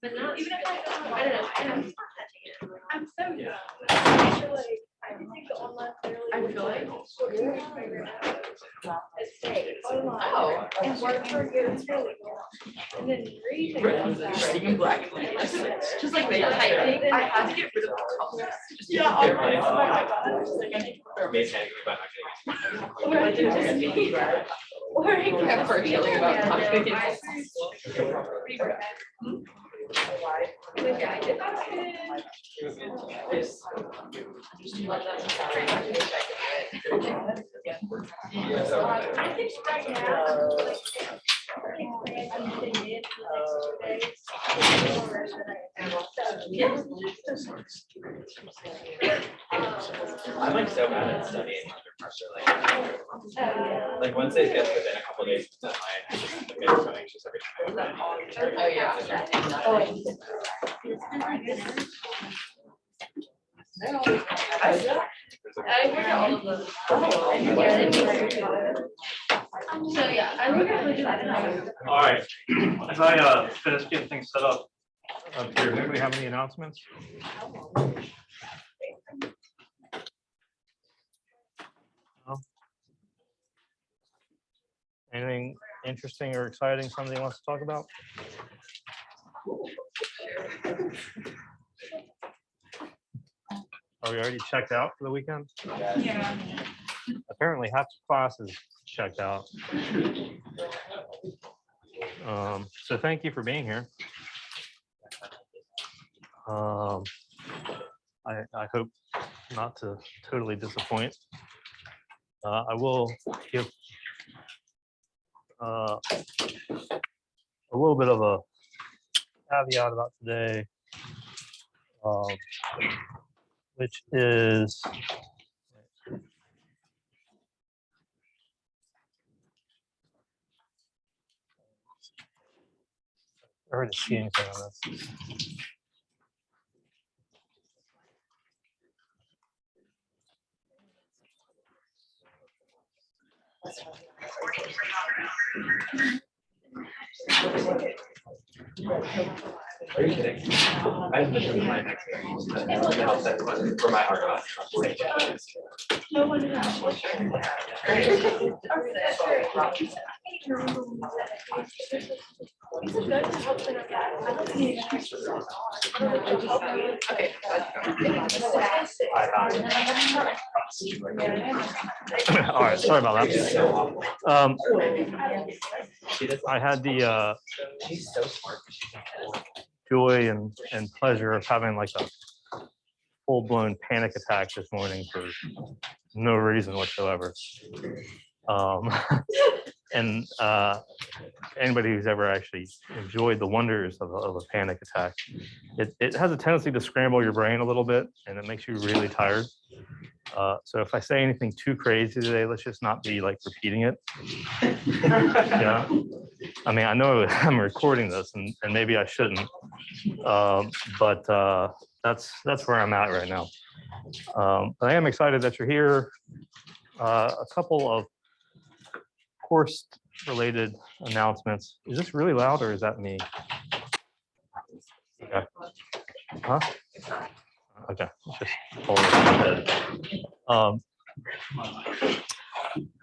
But not even if I don't know. I'm so young. I feel like I think the online clearly. I feel like. Oh, and work for good too. And then reading. Speaking black. Just like the typing, I had to get rid of the colors. Yeah, Or I kept partially about talking. Yeah, I did that. I think right now, I'm like so bad at studying under pressure. Like once it gets within a couple of days of deadline, I just get so anxious every time. Oh, yeah. I work at all of them. So yeah, I work at All right, as I finish getting things set up here, do we have any announcements? No? Anything interesting or exciting, somebody wants to talk about? Are we already checked out for the weekend? yeah. Apparently half the class is checked out. So thank you for being here. I hope not to totally disappoint. I will give a little bit of a caveat about today, which is I already see anything on this. Are you kidding? I have to show you my next for my art class. No one knows. Okay. All right, sorry about that. I had the She's so smart. joy and pleasure of having like a full-blown panic attack this morning for no reason whatsoever. And anybody who's ever actually enjoyed the wonders of a panic attack, it has a tendency to scramble your brain a little bit, and it makes you really tired. So if I say anything too crazy today, let's just not be like repeating it. Yeah. I mean, I know I'm recording this, and maybe I shouldn't, but that's where I'm at right now. But I am excited that you're here. A couple of course-related announcements. Is this really loud, or is that me? Okay. Huh? Okay. Just hold it.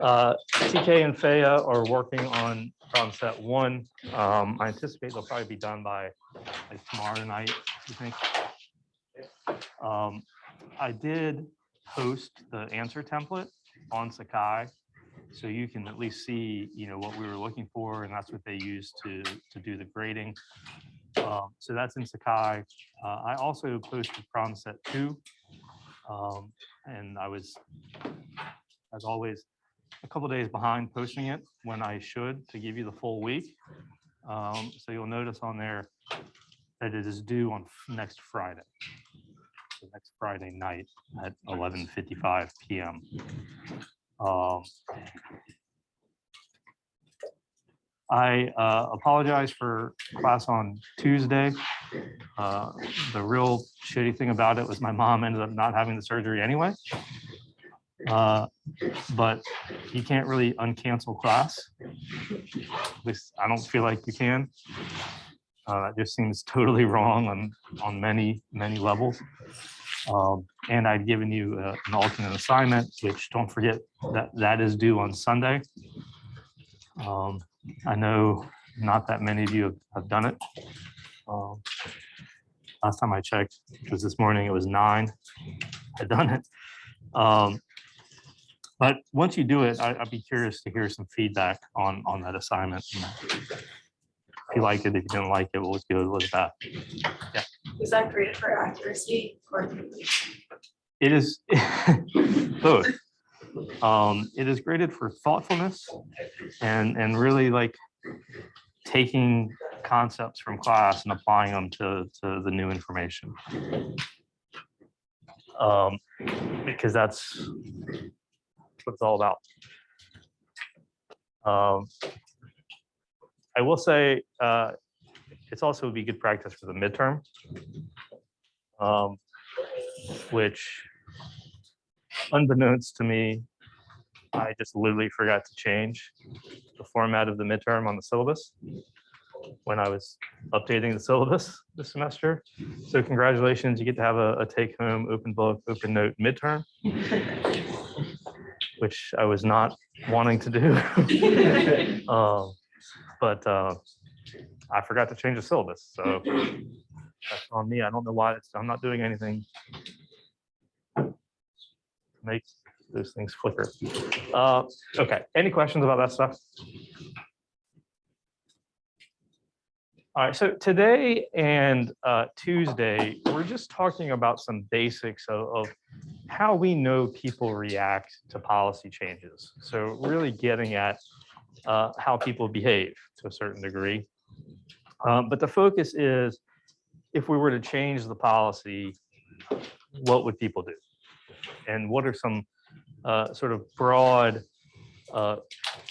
TK and Faya are working on problem set 1. I anticipate they'll probably be done by like tomorrow night, I think. I did post the answer template on Sakai, so you can at least see, what we were looking for, and that's what they used to do the grading. So that's in Sakai. I also posted problem set 2, and I was, as always, a couple days behind posting it when I should, to give you the full week. So you'll notice on there that it is due on next Friday. So next Friday night at 11:55 p.m. I apologize for class on Tuesday. The real shitty thing about it was my mom ended up not having the surgery anyway. but you can't really uncancel class. At least I don't feel like you can. It just seems totally wrong on many levels. And I'd given you an alternate assignment, which don't forget that is due on Sunday. I know not that many of you have done it. Last time I checked, which was this morning, it was 9 had done it. But once you do it, I'd be curious to hear some feedback on that assignment. If you like it, if you didn't like it, we'll go with that. Yeah. Is that graded for accuracy or? It is both. It is graded for thoughtfulness and really like taking concepts from class and applying them to the new information. Because that's what it's all about. I will say it's also would be good practice for the midterm, which unbeknownst to me, I just literally forgot to change the format of the midterm on the syllabus when I was updating the syllabus this semester. So congratulations, you get to have a take-home open book, open note midterm, which I was not wanting to do. But I forgot to change the syllabus, so that's on me. I don't know why I'm not doing anything to make those things flicker. Okay, any questions about that stuff? All right, so today and Tuesday, we're just talking about some basics of how we know people react to policy changes. So really getting at how people behave to a certain degree. But the focus is, if we were to change the policy, what would people do? And what are some sort of broad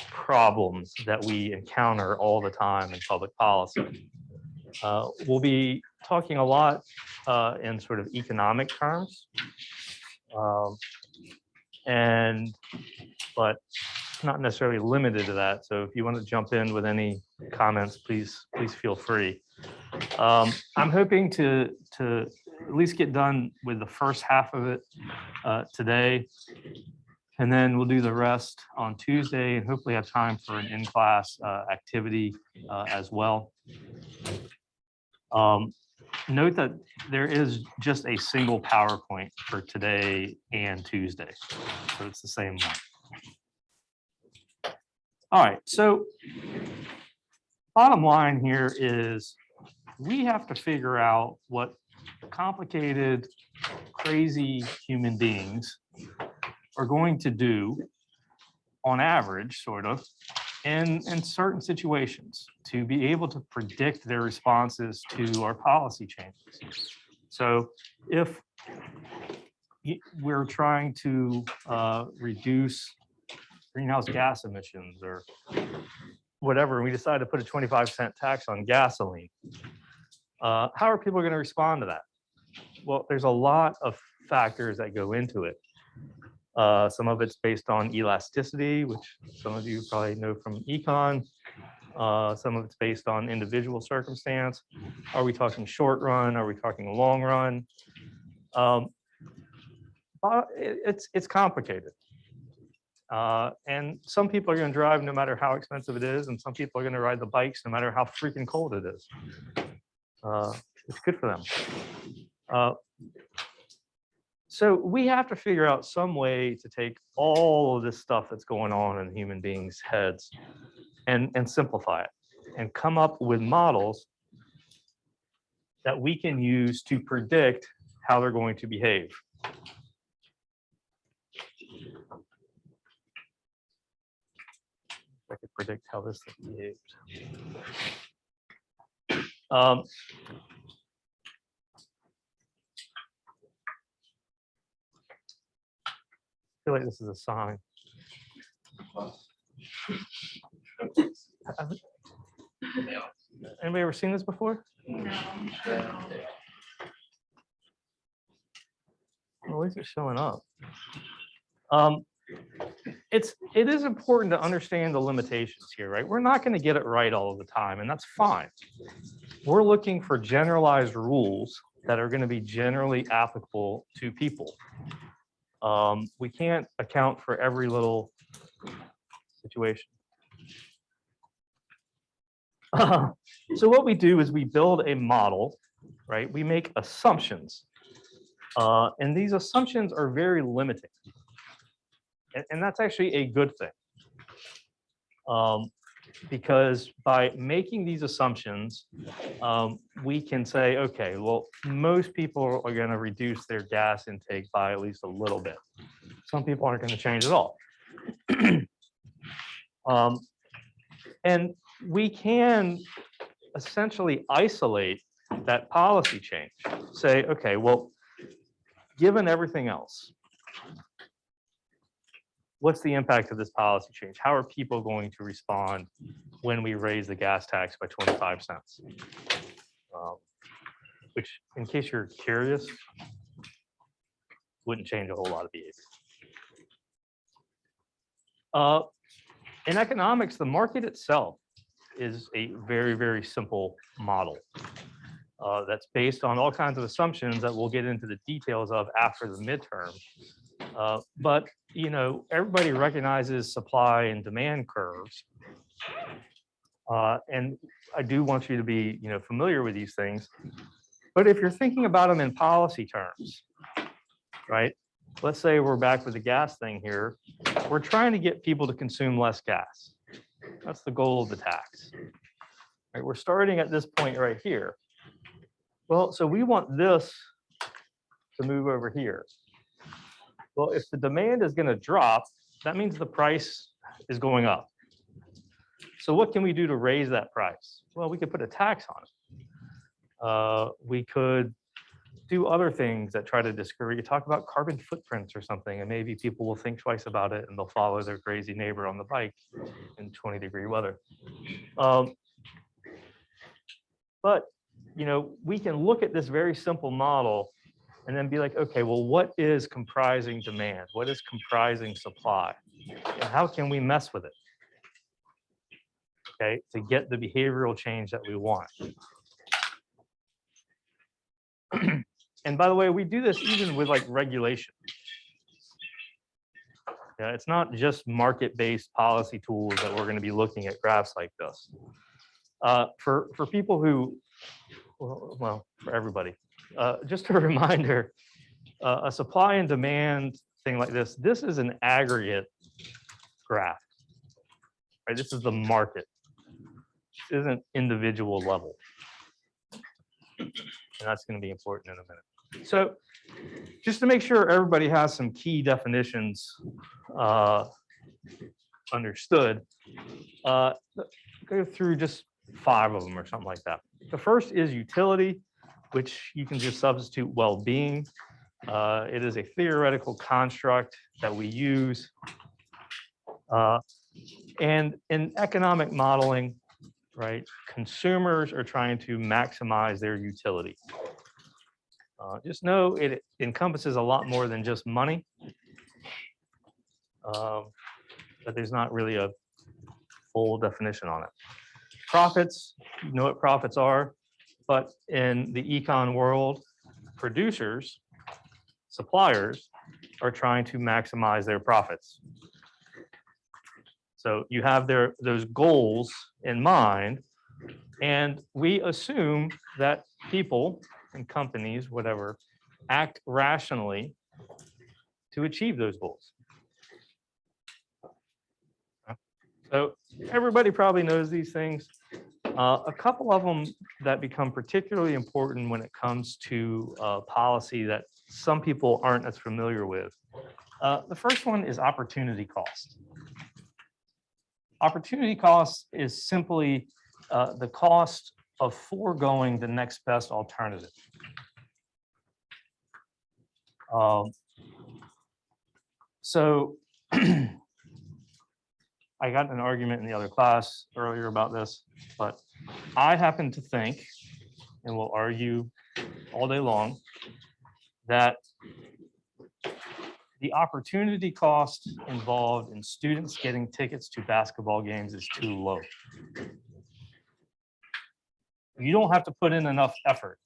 problems that we encounter all the time in public policy? We'll be talking a lot in sort of economic terms, but not necessarily limited to that. So if you want to jump in with any comments, please feel free. I'm hoping to at least get done with the first half of it today, and then we'll do the rest on Tuesday and hopefully have time for an in-class activity as well. Note that there is just a single PowerPoint for today and Tuesday, so it's the same one. All right, so bottom line here is we have to figure out what complicated, crazy human beings are going to do on average, sort of, in certain situations to be able to predict their responses to our policy changes. So if we're trying to reduce greenhouse gas emissions or whatever, and we decide to put a 25-cent tax on gasoline, how are people going to respond to that? Well, there's a lot of factors that go into it. Some of it's based on elasticity, which some of you probably know from econ. Some of it's based on individual circumstance. Are we talking short run? Are we talking long run? It's complicated. And some people are going to drive no matter how expensive it is, and some people are going to ride the bikes no matter how freaking cold it is. It's good for them. So we have to figure out some way to take all of this stuff that's going on in human beings' heads and simplify it and come up with models that we can use to predict how they're going to behave. I could predict how this thing behaves. I feel like this is a sign. Anybody ever seen this before? No. Well, at least it's showing up. it is important to understand the limitations here, right? We're not going to get it right all of the time, and that's fine. We're looking for generalized rules that are going to be generally applicable to people. We can't account for every little situation. So what we do is we build a model, right? We make assumptions, and these assumptions are very limiting. And that's actually a good thing. Because by making these assumptions, we can say, okay, well, most people are going to reduce their gas intake by at least a little bit. Some people aren't going to change at all. And we can essentially isolate that policy change. Say, okay, well, given everything else, what's the impact of this policy change? How are people going to respond when we raise the gas tax by 25 cents? Which, in case you're curious, wouldn't change a whole lot of behavior. In economics, the market itself is a very, very simple model that's based on all kinds of assumptions that we'll get into the details of after the midterm. But you know, everybody recognizes supply and demand curves, and I do want you to be, you know, familiar with these things. But if you're thinking about them in policy terms, right? Let's say we're back with the gas thing here. We're trying to get people to consume less gas. That's the goal of the tax. Right? We're starting at this point right here. Well, so we want this to move over here. Well, if the demand is going to drop, that means the price is going up. So what can we do to raise that price? Well, we could put a tax on it. We could do other things that try to discourage. You talk about carbon footprints or something, and maybe people will think twice about it and they'll follow their crazy neighbor on the bike in 20-degree weather. But you know, we can look at this very simple model and then be like, okay, well, what is comprising demand? What is comprising supply? And how can we mess with it? Okay, to get the behavioral change that we want. And by the way, we do this even with like regulation. Yeah, it's not just market-based policy tools that we're going to be looking at graphs like this. For people who, well, for everybody, just a reminder, a supply and demand thing like this is an aggregate graph, right? This is the market. This isn't individual level. And that's going to be important in a minute. So just to make sure everybody has some key definitions understood, go through just 5 of them or something like that. The first is utility, which you can just substitute well-being. It is a theoretical construct that we use. And in economic modeling, right, consumers are trying to maximize their utility. Just know it encompasses a lot more than just money, but there's not really a full definition on it. Profits, you know what profits are, but in the econ world, producers, suppliers are trying to maximize their profits. So you have those goals in mind, and we assume that people and companies, whatever, act rationally to achieve those goals. So everybody probably knows these things. A couple of them that become particularly important when it comes to policy that some people aren't as familiar with. The first one is opportunity cost. Opportunity cost is simply the cost of foregoing the next best alternative. So I got in an argument in the other class earlier about this, but I happen to think, and we'll argue all day long, that the opportunity cost involved in students getting tickets to basketball games is too low. You don't have to put in enough effort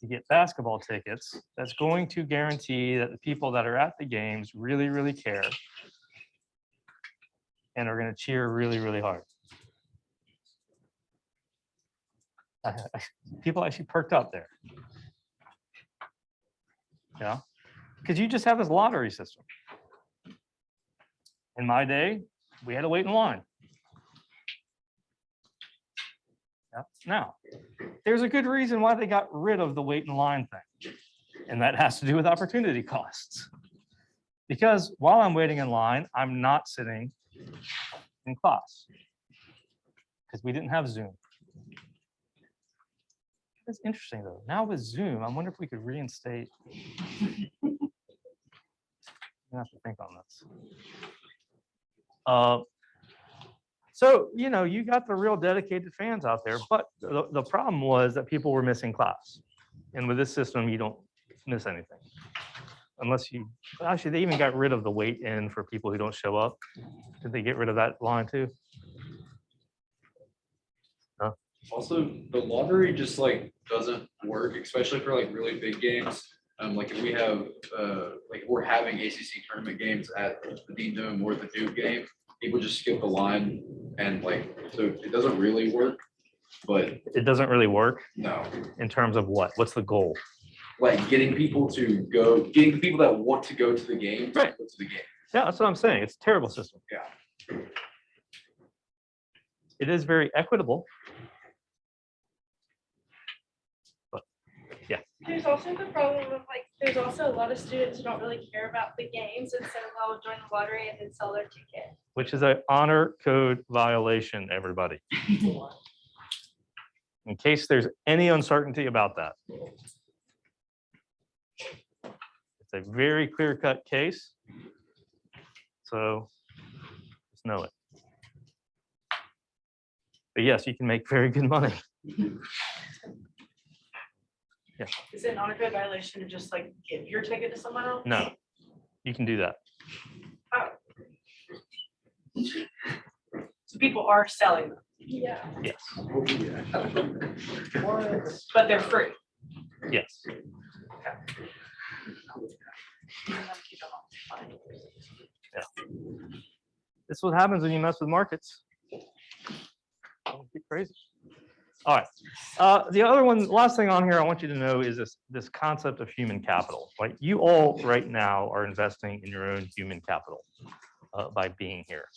to get basketball tickets. That's going to guarantee that the people that are at the games really, really care and are going to cheer really, really hard. People actually perked up there. Yeah, because you just have this lottery system. In my day, we had to wait in line. Yeah. Now, there's a good reason why they got rid of the wait in line thing, and that has to do with opportunity costs. Because while I'm waiting in line, I'm not sitting in class because we didn't have Zoom. That's interesting though. Now with Zoom, I wonder if we could reinstate. I have to think on this. So, you know, you got the real dedicated fans out there, but the problem was that people were missing class. And with this system, you don't miss anything. Unless you, actually, they even got rid of the wait in for people who don't show up. Did they get rid of that line too? No? Also, the lottery just like doesn't work, especially for like really big games. Like if we have, like if we're having ACC tournament games at the Dean Dome or the Duke game, people just skip the line and like, so it doesn't really work, but. It doesn't really work No. in terms of what? What's the goal? Like getting people to go, getting the people that want to go to the game, to Right. go to the game. Yeah, that's what I'm saying. It's a terrible system. Yeah. It is very equitable. But yeah. There's also the problem of like, there's also a lot of students who don't really care about the games, and so they'll join the lottery and then sell their ticket. Which is an honor code violation, everybody. In case there's any uncertainty about that. It's a very clear-cut case. So just know it. But yes, you can make very good money. Yeah. Is it an honor code violation to just like give your ticket to someone else? No, you can do that. So people are selling them, Yeah. Yes. but they're free. Yes. Yeah. This is what happens when you mess with markets. Don't get crazy. All right. The other one, last thing on here I want you to know is this concept of human capital. Right? You all right now are investing in your own human capital by being here.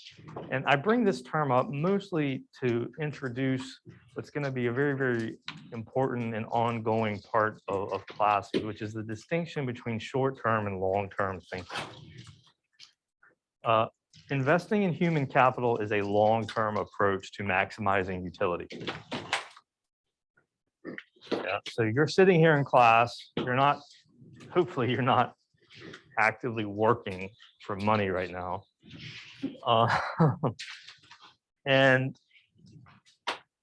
And I bring this term up mostly to introduce what's going to be a very, very important and ongoing part of classes, which is the distinction between short-term and long-term thinking. Investing in human capital is a long-term approach to maximizing utility. Yeah, so you're sitting here in class, you're not, hopefully you're not actively working for money right now. And,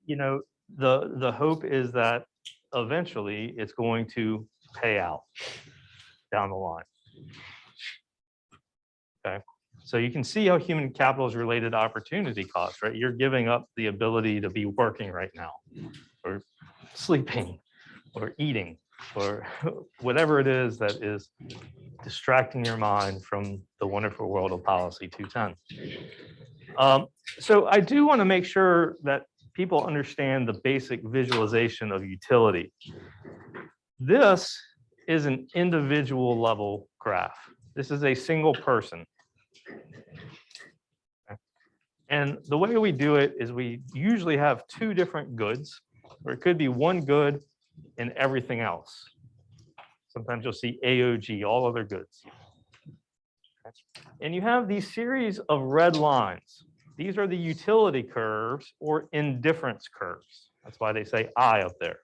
you know, the hope is that eventually it's going to pay out down the line. Okay. So you can see how human capital is related to opportunity costs, right? You're giving up the ability to be working right now, or sleeping, or eating, or whatever it is that is distracting your mind from the wonderful world of Policy 210. So I do want to make sure that people understand the basic visualization of utility. This is an individual level graph. This is a single person. And the way we do it is we usually have two different goods, or it could be one good and everything else. Sometimes you'll see AOG, all other goods. And you have these series of red lines. These are the utility curves or indifference curves. That's why they say I up there.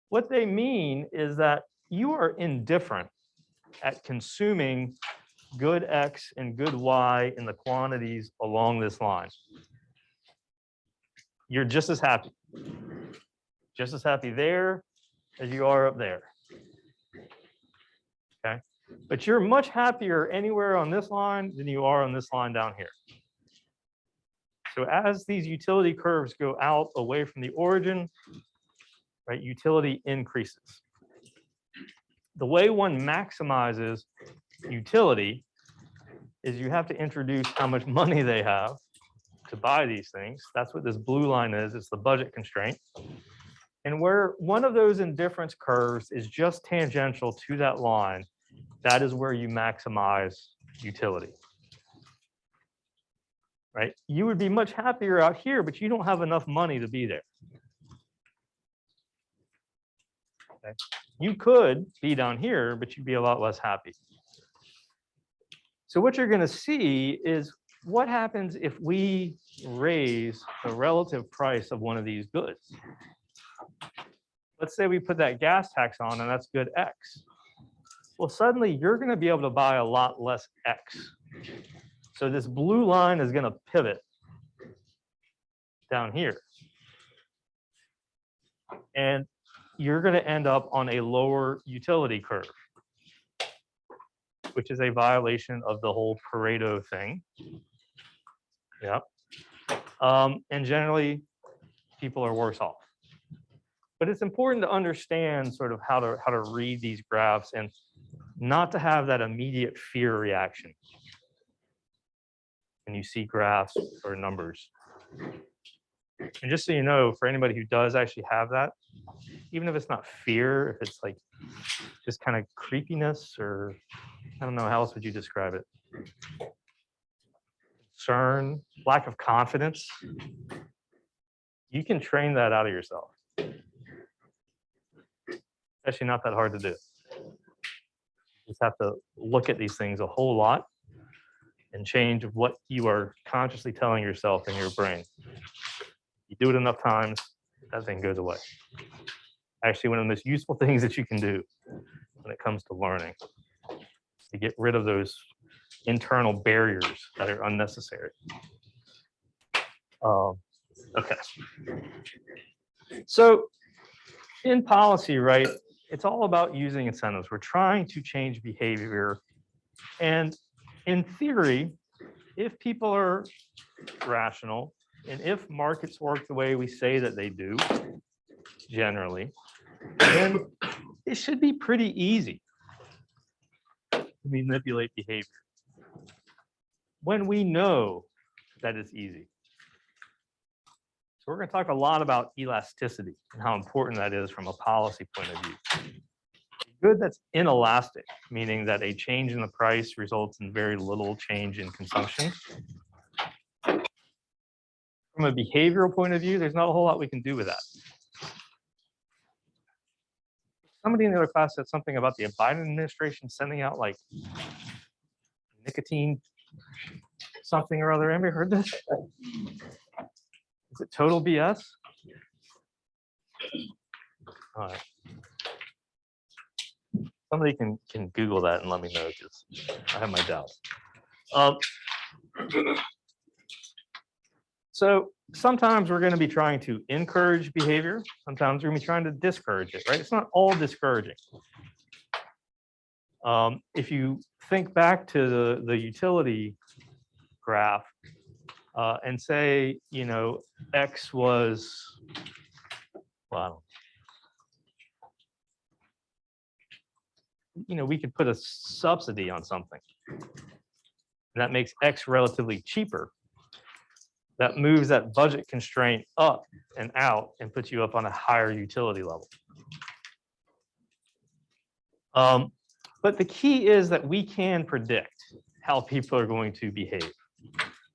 What they mean is that you are indifferent at consuming good X and good Y in the quantities along this line. You're just as happy there as you are up there. Okay. But you're much happier anywhere on this line than you are on this line down here. So as these utility curves go out away from the origin, right, utility increases. The way one maximizes utility is you have to introduce how much money they have to buy these things. That's what this blue line is. It's the budget constraint. And where one of those indifference curves is just tangential to that line, that is where you maximize utility. Right? You would be much happier out here, but you don't have enough money to be there. Okay? You could be down here, but you'd be a lot less happy. So what you're going to see is what happens if we raise the relative price of one of these goods. Let's say we put that gas tax on, and that's good X. Well, suddenly you're going to be able to buy a lot less X. So this blue line is going to pivot down here. And you're going to end up on a lower utility curve, which is a violation of the whole Pareto thing. Yeah. And generally, people are worse off. But it's important to understand sort of how to read these graphs and not to have that immediate fear reaction when you see graphs or numbers. And just so you know, for anybody who does actually have that, even if it's not fear, if it's like just kind of creepiness, or I don't know, how else would you describe it? Concern, lack of confidence. You can train that out of yourself. Actually not that hard to do. You just have to look at these things a whole lot and change what you are consciously telling yourself in your brain. You do it enough times, that thing goes away. Actually, one of the most useful things that you can do when it comes to learning is to get rid of those internal barriers that are unnecessary. Okay. So in policy, right, it's all about using incentives. We're trying to change behavior. And in theory, if people are rational, and if markets work the way we say that they do, generally, then it should be pretty easy to manipulate behavior when we know that it's easy. So we're going to talk a lot about elasticity and how important that is from a policy point of view. Good that's inelastic, meaning that a change in the price results in very little change in consumption. From a behavioral point of view, there's not a whole lot we can do with that. Somebody in the other class said something about the Biden administration sending out like nicotine something or other. Anybody heard this? Is it total BS? All right. Somebody can Google that and let me know, because I have my doubts. So sometimes we're going to be trying to encourage behavior. Sometimes we're going to be trying to discourage it, right? It's not all discouraging. If you think back to the utility graph and say, you know, X was, well, you know, we could put a subsidy on something. And that makes X relatively cheaper. That moves that budget constraint up and out and puts you up on a higher utility level. But the key is that we can predict how people are going to behave.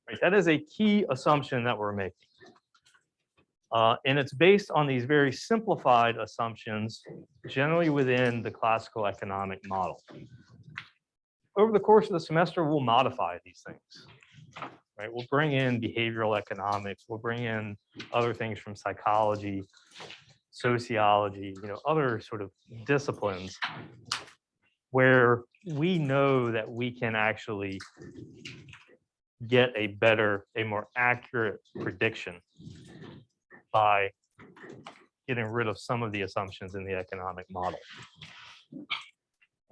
Right? That is a key assumption that we're making. And it's based on these very simplified assumptions, generally within the classical economic model. Over the course of the semester, we'll modify these things. Right? We'll bring in behavioral economics. We'll bring in other things from psychology, sociology, you know, other sort of disciplines where we know that we can actually get a better, a more accurate prediction by getting rid of some of the assumptions in the economic model.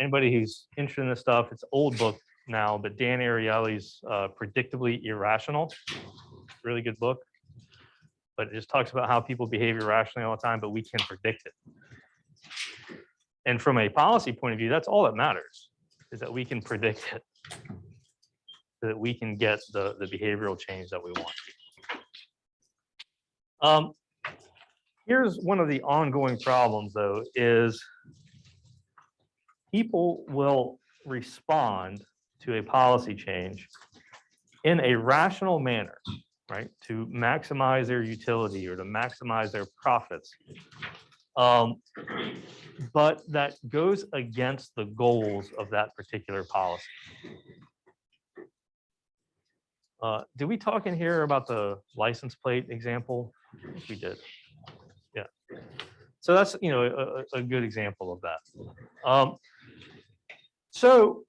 Anybody who's interested in this stuff, it's an old book now, but Dan Ariely's Predictably Irrational, really good book. But it just talks about how people behave irrationally all the time, but we can predict it. And from a policy point of view, that's all that matters, is that we can predict it, so that we can get the behavioral change that we want. Here's one of the ongoing problems, though, is people will respond to a policy change in a rational manner, right, to maximize their utility or to maximize their profits. But that goes against the goals of that particular policy. Did we talk in here about the license plate example? I think we did. Yeah. So that's, you know, a good example of that. So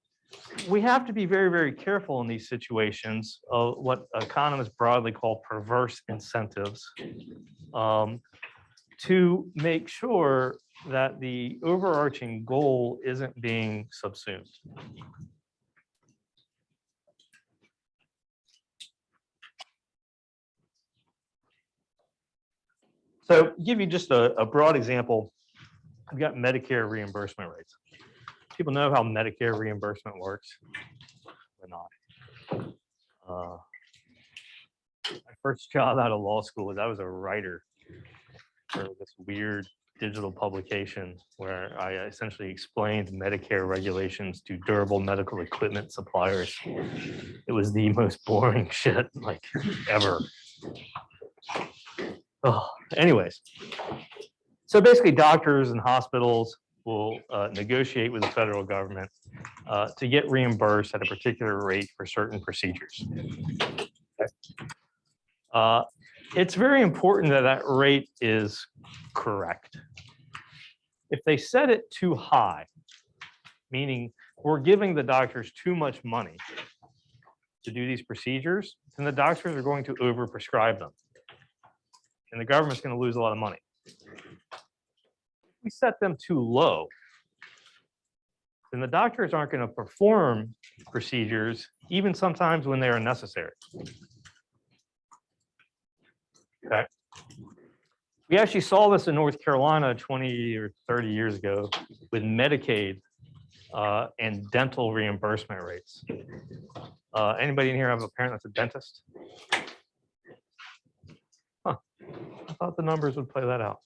we have to be very, very careful in these situations of what economists broadly call perverse incentives, to make sure that the overarching goal isn't being subsumed. So give you just a broad example. I've got Medicare reimbursement rates. People know how Medicare reimbursement works or not. My first job out of law school was I was a writer for this weird digital publication where I essentially explained Medicare regulations to durable medical equipment suppliers. It was the most boring shit like ever. Oh, anyways, so basically doctors and hospitals will negotiate with the federal government to get reimbursed at a particular rate for certain procedures. Okay. It's very important that that rate is correct. If they set it too high, meaning we're giving the doctors too much money to do these procedures, then the doctors are going to overprescribe them. And the government's going to lose a lot of money. If we set them too low, then the doctors aren't going to perform procedures, even sometimes when they are necessary. Okay. We actually saw this in North Carolina 20 or 30 years ago with Medicaid and dental reimbursement rates. Anybody in here have a parent that's a dentist? Huh. I thought the numbers would play that out.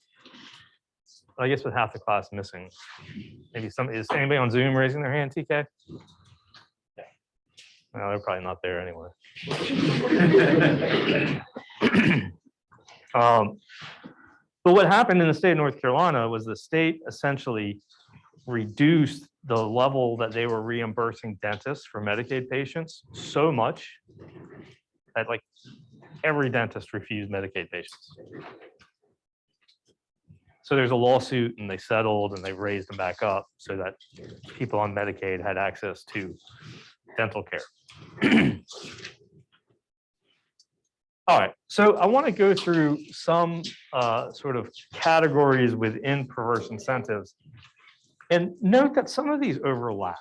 I guess with half the class missing. Maybe is anybody on Zoom raising their hand, TK? Yeah. Well, they're probably not there anyway. But what happened in the state of North Carolina was the state essentially reduced the level that they were reimbursing dentists for Medicaid patients so much that like every dentist refused Medicaid patients. So there's a lawsuit and they settled and they raised them back up so that people on Medicaid had access to dental care. All right, so I want to go through some sort of categories within perverse incentives and note that some of these overlap.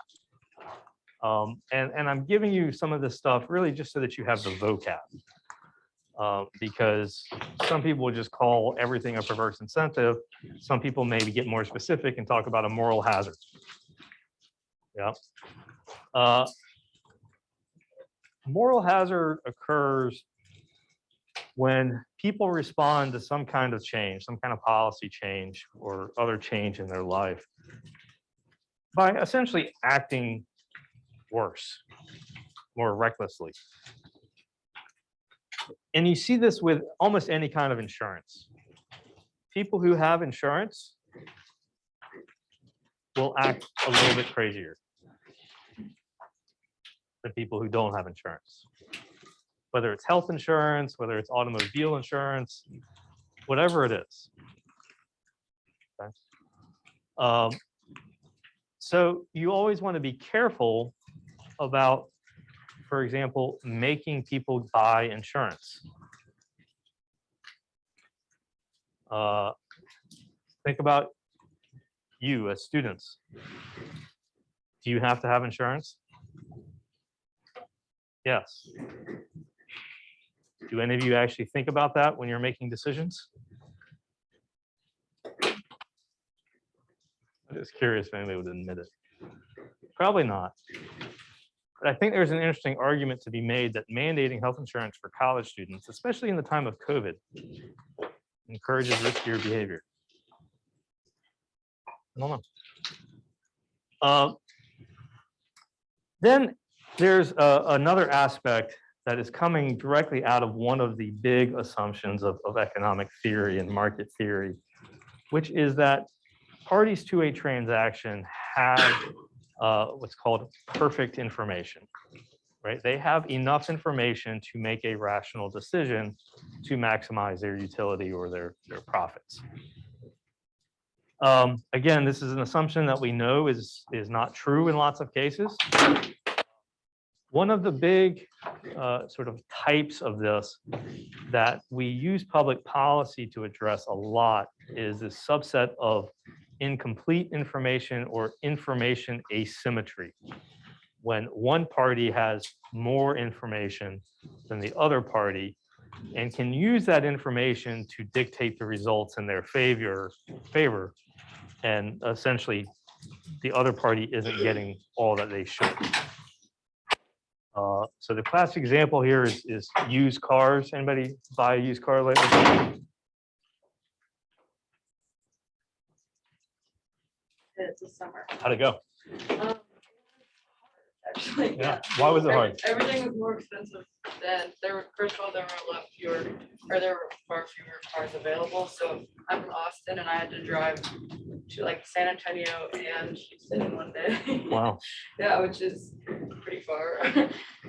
And I'm giving you some of this stuff really just so that you have the vocab. Because some people will just call everything a perverse incentive. Some people maybe get more specific and talk about a moral hazard. Yeah. Moral hazard occurs when people respond to some kind of change, some kind of policy change or other change in their life by essentially acting worse, more recklessly. And you see this with almost any kind of insurance. People who have insurance will act a little bit crazier than people who don't have insurance. Whether it's health insurance, whether it's automobile insurance, whatever it is. Okay. So you always want to be careful about, for example, making people buy insurance. Think about you as students. Do you have to have insurance? Yes. Do any of you actually think about that when you're making decisions? I'm just curious if anybody would admit it. Probably not. But I think there's an interesting argument to be made that mandating health insurance for college students, especially in the time of COVID, encourages riskier behavior. I don't know. Then there's another aspect that is coming directly out of one of the big assumptions of economic theory and market theory, which is that parties to a transaction have what's called perfect information, right? They have enough information to make a rational decision to maximize their utility or their profits. Again, this is an assumption that we know is not true in lots of cases. One of the big sort of types of this that we use public policy to address a lot is this subset of incomplete information or information asymmetry. When one party has more information than the other party and can use that information to dictate the results in their favor, and essentially the other party isn't getting all that they should. So the classic example here is used cars. Anybody buy a used car lately? It's a summer. How'd it go? Actually, Yeah. Why was it hard? Everything was more expensive than first of all, there were a lot fewer, or there were far fewer cars available. So I'm from Austin and I had to drive to like San Antonio and Houston in one day. Wow. Yeah, which is pretty far.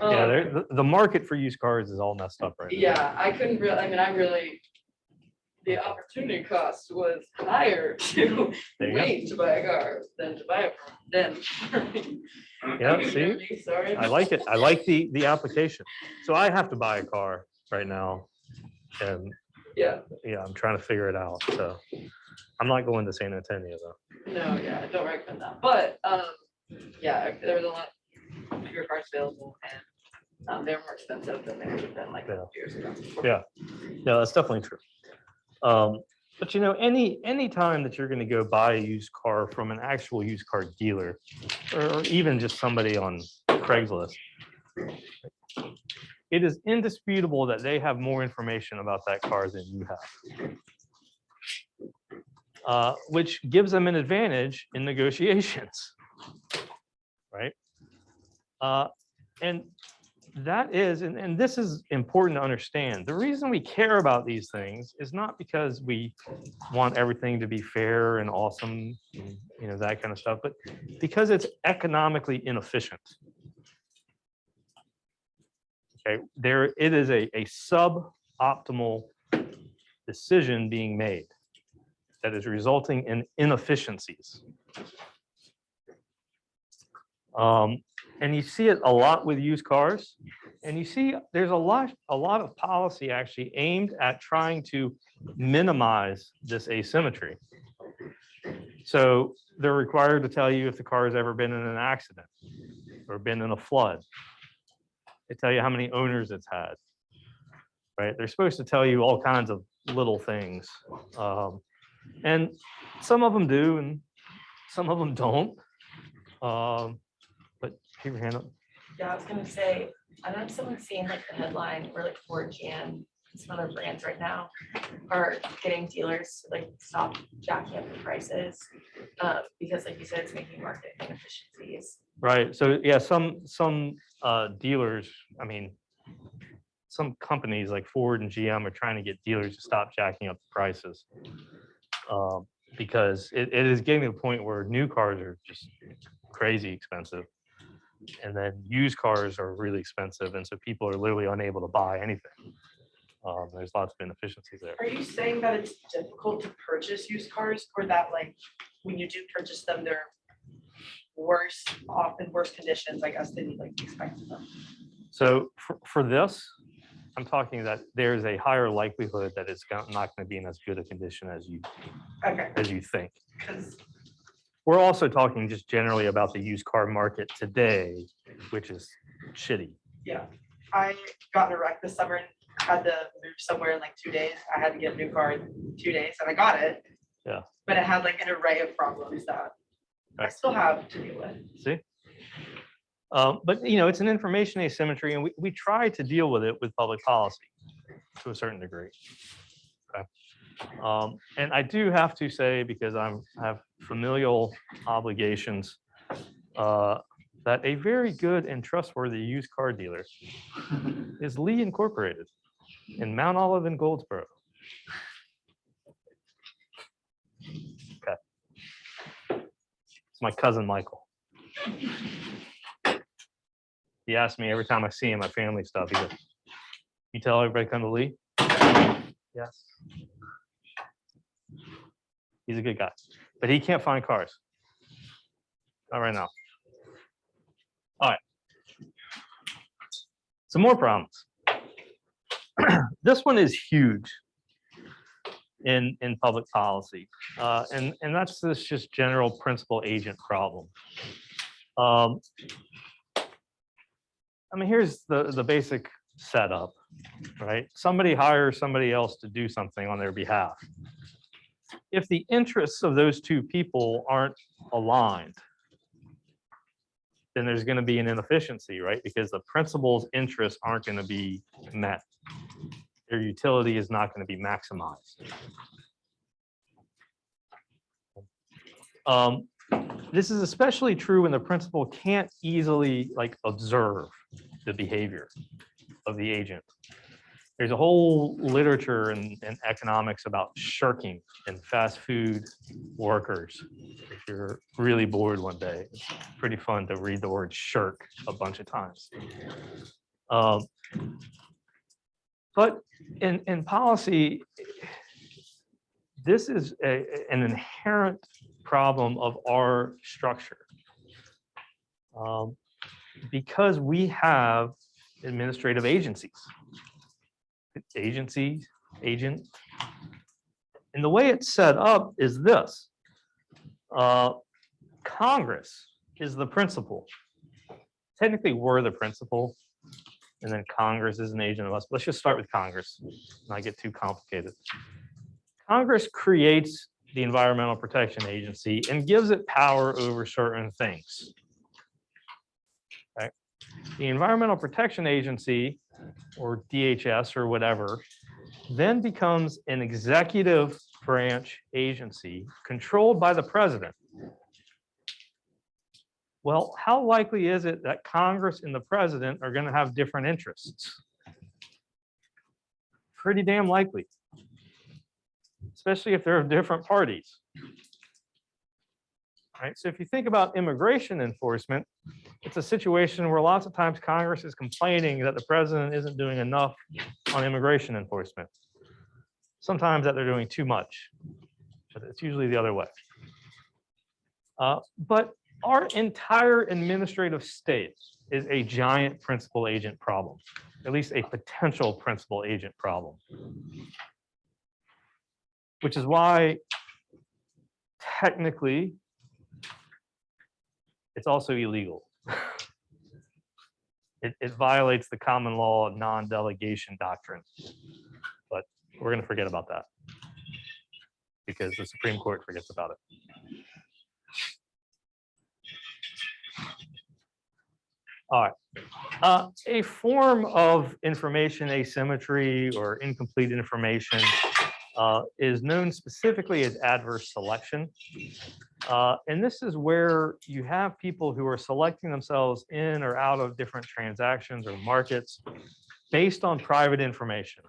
Yeah, the market for used cars is all messed up right now. Yeah, I couldn't really, the opportunity cost was higher to There you go. wait to buy a car than to buy it then. Yeah, see? Sorry. I like it. I like the application. So I have to buy a car right now. And Yeah, yeah, I'm trying to figure it out. So I'm not going to San Antonio though. no, yeah, I don't recommend that. But yeah, there was a lot fewer cars available and they were more expensive than they would have been like Yeah. years ago. Yeah, yeah, that's definitely true. But you know, any time that you're going to go buy a used car from an actual used car dealer, or even just somebody on Craigslist, it is indisputable that they have more information about that car than you have, which gives them an advantage in negotiations, right? And that is, and this is important to understand. The reason we care about these things is not because we want everything to be fair and awesome, and, you know, that kind of stuff, but because it's economically inefficient. Okay, it is a suboptimal decision being made that is resulting in inefficiencies. And you see it a lot with used cars, and you see there's a lot of policy actually aimed at trying to minimize this asymmetry. So they're required to tell you if the car has ever been in an accident or been in a flood. They tell you how many owners it's had, right? They're supposed to tell you all kinds of little things. And some of them do, and some of them don't. But keep your hand up. Yeah, I was gonna say, I don't know if someone's seen like the headline where like Ford, GM, and some other brands right now are getting dealers to like stop jacking up the prices. Because like you said, it's making market inefficiencies. Right. So yeah, some dealers, I mean, some companies like Ford and GM are trying to get dealers to stop jacking up the prices. Because it is getting to the point where new cars are just crazy expensive. And then used cars are really expensive. And so people are literally unable to buy anything. There's lots of inefficiencies there. Are you saying that it's difficult to purchase used cars, or that like when you do purchase them, they're worse off in worse conditions, I guess, than you like expected them? So for this, I'm talking that there's a higher likelihood that it's not going to be in as good a condition as you Okay, think. because We're also talking just generally about the used car market today, which is shitty. Yeah, I got in a wreck this summer and had to move somewhere in like 2 days. I had to get a new car in 2 days and I got it. Yeah. But it had like an array of problems that I Right. still have to deal with. See? But you know, it's an information asymmetry, and we try to deal with it with public policy to a certain degree. Okay. And I do have to say, because I have familial obligations, that a very good and trustworthy used car dealer is Lee Incorporated in Mount Olive and Goldsboro. Okay. It's my cousin Michael. He asks me every time I see him at family stuff, he goes, "You tell everybody come to Lee?" Yes. He's a good guy, but he can't find cars. Not right now. All right. Some more problems. This one is huge in public policy, and that's this just general principal agent problem. I mean, here's the basic setup, right? Somebody hires somebody else to do something on their behalf. If the interests of those two people aren't aligned, then there's going to be an inefficiency, right? Because the principal's interests aren't going to be met. Their utility is not going to be maximized. This is especially true when the principal can't easily observe the behavior of the agent. There's a whole literature in economics about shirking and fast food workers. If you're really bored one day, it's pretty fun to read the word shirk a bunch of times. But in policy, this is an inherent problem of our structure. Because we have administrative agencies. Agent. And the way it's set up is this. Congress is the principal. Technically, we're the principal, and then Congress is an agent of us. Let's just start with Congress, not get too complicated. Congress creates the Environmental Protection Agency and gives it power over certain things. Okay. The Environmental Protection Agency, or DHS or whatever, then becomes an executive branch agency controlled by the president. Well, how likely is it that Congress and the president are going to have different interests? Pretty damn likely, especially if they're of different parties. Right? So if you think about immigration enforcement, it's a situation where lots of times Congress is complaining that the president isn't doing enough on immigration enforcement. Sometimes that they're doing too much, but it's usually the other way. But our entire administrative state is a giant principal agent problem, at least a potential principal agent problem. Which is why technically it's also illegal. It violates the common law non-delegation doctrine, but we're going to forget about that because the Supreme Court forgets about it. All right. A form of information asymmetry or incomplete information is known specifically as adverse selection. And this is where you have people who are selecting themselves in or out of different transactions or markets based on private information.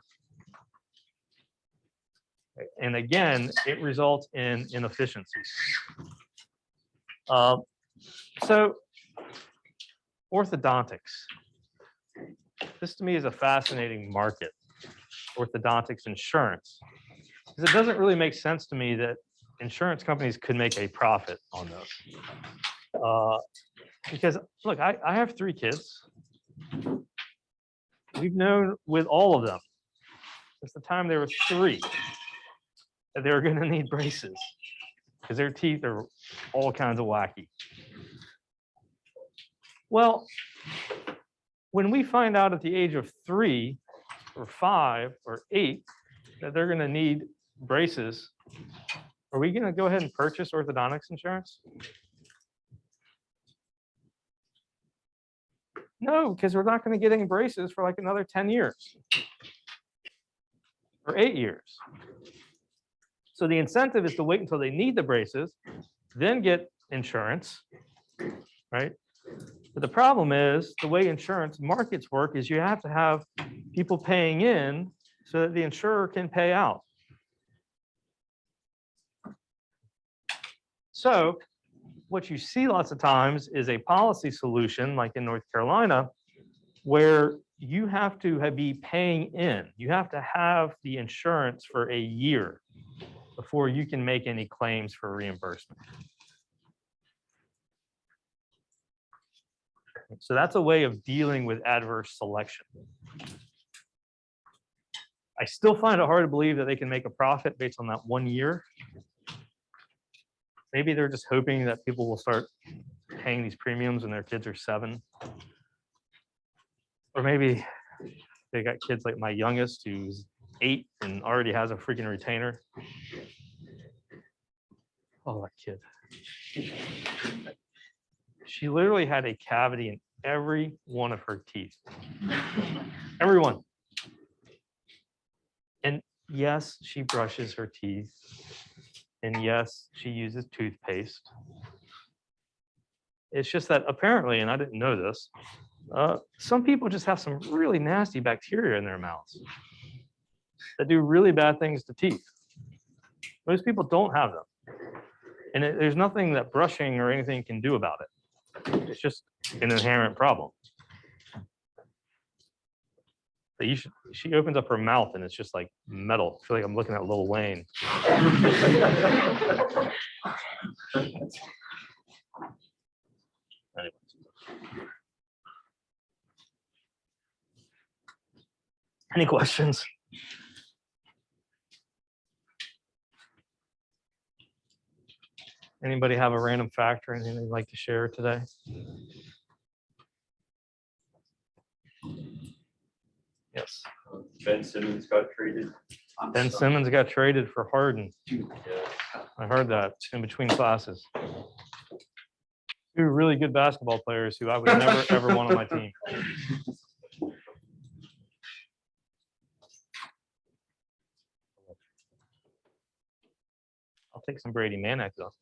And again, it results in inefficiencies. So orthodontics. This to me is a fascinating market, orthodontics insurance. Because it doesn't really make sense to me that insurance companies could make a profit on those. Because look, I have 3 kids. We've known with all of them since the time they were 3 that they were going to need braces. because their teeth are all kinds of wacky. Well, when we find out at the age of 3 or 5 or 8 that they're going to need braces, are we going to go ahead and purchase orthodontics insurance? No, because we're not going to get any braces for like another 10 years or 8 years. So the incentive is to wait until they need the braces, then get insurance, right? But the problem is the way insurance markets work is you have to have people paying in so that the insurer can pay out. So what you see lots of times is a policy solution, like in North Carolina, where you have to be paying in. You have to have the insurance for a year before you can make any claims for reimbursement. So that's a way of dealing with adverse selection. I still find it hard to believe that they can make a profit based on that 1 year. Maybe they're just hoping that people will start paying these premiums when their kids are 7. Or maybe they got kids like my youngest who's 8 and already has a freaking retainer. Oh, that kid. She literally had a cavity in every one of her teeth. Every one. And yes, she brushes her teeth. And yes, she uses toothpaste. It's just that apparently, and I didn't know this, some people just have some really nasty bacteria in their mouths that do really bad things to teeth. Most people don't have them. And there's nothing that brushing or anything can do about it. It's just an inherent problem. But she opens up her mouth and it's just like metal. I feel like I'm looking at Lil Wayne. Anyway. Any questions? Anybody have a random fact or anything they'd like to share today? Yes. Ben Simmons got traded. Ben Simmons got traded for Harden. I heard that in between classes. 2 really good basketball players who I would never ever want on my team. I'll take some Brady Maniac though.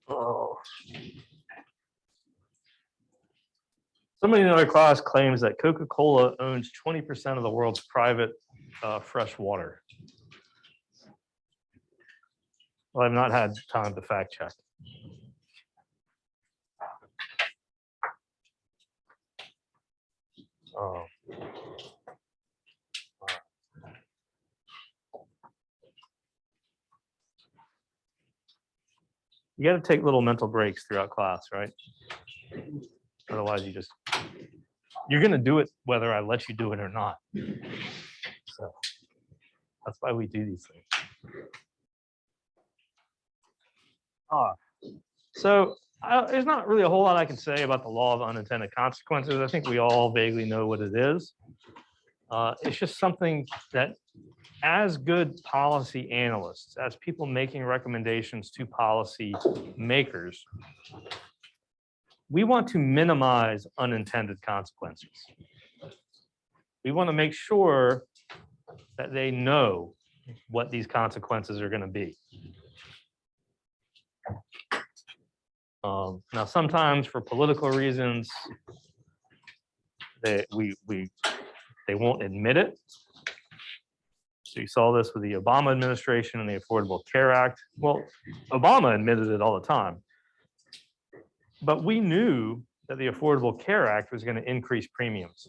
Oh. Somebody in another class claims that Coca-Cola owns 20% of the world's private fresh water. Well, I've not had time to fact check. Oh. You got to take little mental breaks throughout class, right? Otherwise, you're going to do it whether I let you do it or not. So that's why we do these things. So there's not really a whole lot I can say about the law of unintended consequences. I think we all vaguely know what it is. It's just something that as good policy analysts, as people making recommendations to policy makers, we want to minimize unintended consequences. We want to make sure that they know what these consequences are going to be. Now, sometimes for political reasons, they won't admit it. So you saw this with the Obama administration and the Affordable Care Act. Well, Obama admitted it all the time. But we knew that the Affordable Care Act was going to increase premiums